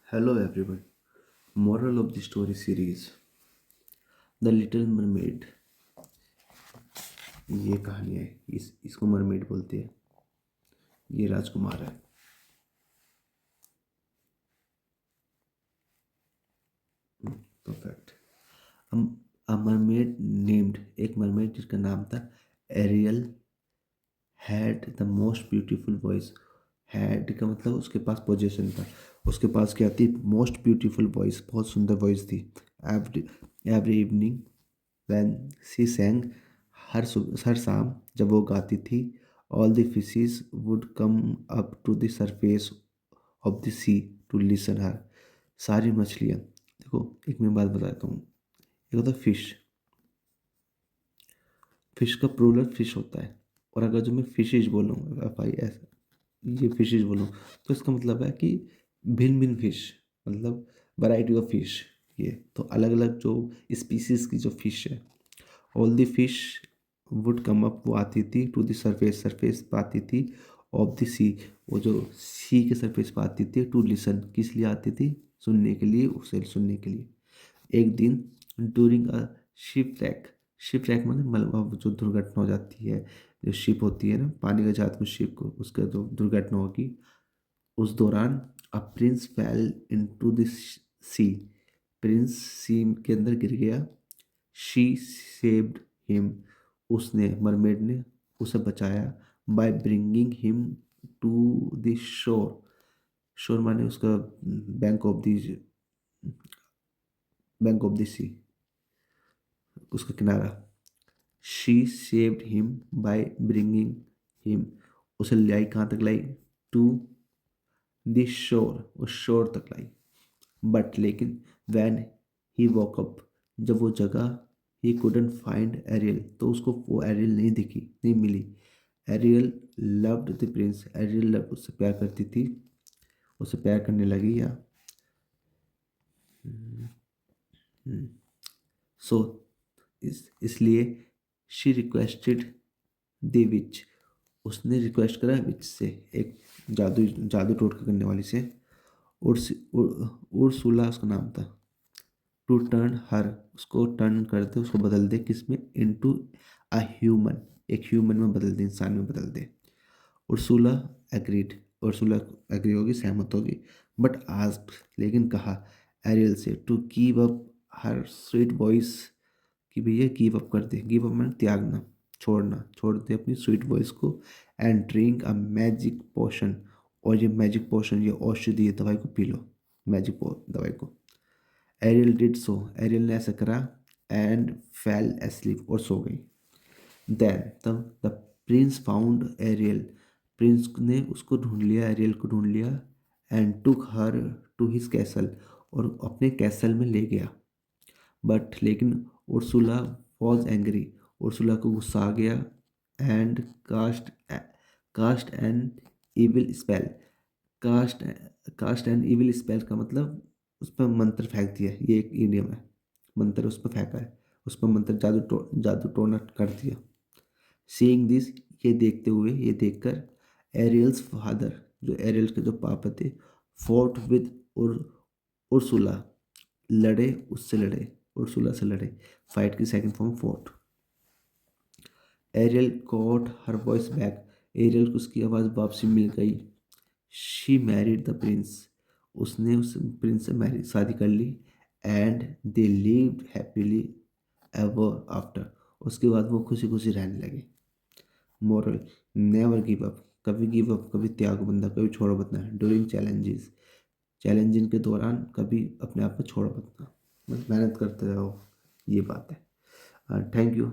Hello everyone. Moral of the story series The Little Mermaid. ये कहानी है। इसको मरमेड बोलते हैं। ये राजकुमार है। परफेक्ट। A mermaid named एक मरमेड जिसका नाम था Ariel had the most beautiful voice. Had का मतलब उसके पास पोजीशन था। उसके पास क्या थी? मोस्ट ब्यूटीफुल वॉइस, बहुत सुंदर वॉइस थी। Every evening when she sang, हर शाम जब वो गाती थी, all the fishes would come up to the surface of the sea to listen her. सारी मछलियाँ, देखो एक मैं बात बताता हूँ। एक होता है फिश। फिश का प्लूरल फिश होता है। और अगर जो मैं फिशेज बोलूँ, एफ आई एस, ये फिशेज बोलूँ, तो इसका मतलब है कि भिन्न भिन्न फिश, मतलब वैरायटी ऑफ फिश। ये तो अलग अलग जो स्पीसीज की जो फिश है। All the fish would come up, वो आती थी, टू द सरफेस, सरफेस पे आती थी, ऑफ द सी, वो जो सी के सरफेस पे आती थी, टू लिसन, किस लिए आती थी? सुनने के लिए, उसे सुनने के लिए। एक दिन during a ship rack, ship rack मतलब मलबा, जो दुर्घटना हो जाती है, जो शिप होती है ना पानी का जहाज में, शिप को उसका जो दुर्घटना होगी, उस दौरान a prince fell into the sea, prince sea के अंदर गिर गया। शी सेव्ड हिम, उसने, मरमेड ने उसे बचाया। By bringing him to the shore, shore माने उसका बैंक ऑफ द सी, उसका किनारा। She saved him by bringing him, उसे लाई कहाँ तक लाई? टू द शोर, उस शोर तक लाई। बट लेकिन वैन ही वॉक अप, जब वो जगा, ही कुडंट फाइंड एरियल, तो उसको वो एरियल नहीं दिखी, नहीं मिली। Ariel loved the prince, Ariel उससे प्यार करती थी, उससे प्यार करने लगी या सो, इसलिए शी रिक्वेस्टेड द विच, उसने रिक्वेस्ट करा विच से, एक जादू जादू टोटका करने वाली से। उर्सुला उसका नाम था। टू टर्न हर, उसको टर्न कर दे, उसको बदल दे, किसमें? इनटू अ ह्यूमन, एक ह्यूमन में बदल दे, इंसान में बदल दे। उर्सुला एग्रीड, उर्सुला एग्री होगी, सहमत होगी। बट आस्क्ड, लेकिन कहा एरियल से, to give up her sweet voice, कि भैया गिव अप कर दे। गिव अप मैंने त्यागना, छोड़ना, छोड़ दे अपनी स्वीट वॉइस को। And drink a magic potion, और ये मैजिक पोशन, ये औषधि दवाई को पी लो, मैजिक दवाई को। एरियल डिड सो, एरियल ने ऐसा करा। एंड फेल एस्लीप, और सो गई। देन तब the prince found Ariel, prince ने उसको ढूंढ लिया, एरियल को ढूंढ लिया। And took her to his castle, और अपने कैसल में ले गया। बट लेकिन उर्सुला वॉज एंग्री, उर्सुला को गुस्सा आ गया। And cast cast an evil spell, cast cast an evil spell का मतलब उस पर मंत्र फेंक दिया, ये एक इडियम है। मंत्र उस पर फेंका है, उस पर मंत्र जादू टोना कर दिया। सीइंग दिस, ये देखते हुए, ये देखकर, एरियल्स फादर, जो एरियल के जो पापा थे, फोर्ट विद उर्सुला, लड़े, उससे लड़े, उर्सुला से लड़े। फाइट की second form fort. Ariel got her voice back, Ariel को उसकी आवाज़ वापसी मिल गई। शी मैरिड द प्रिंस, उसने उस प्रिंस से मैरिज, शादी कर ली। And they lived happily ever after, उसके बाद वो खुशी खुशी रहने लगे। मोरल, नेवर गिव अप, कभी गिव अप, कभी त्याग बंदा, कभी छोड़ो मत ना। ड्यूरिंग चैलेंजेस, चैलेंजिंग के दौरान कभी अपने आप को छोड़ो मत ना, बस मेहनत करते रहो, ये बात है। Thank you.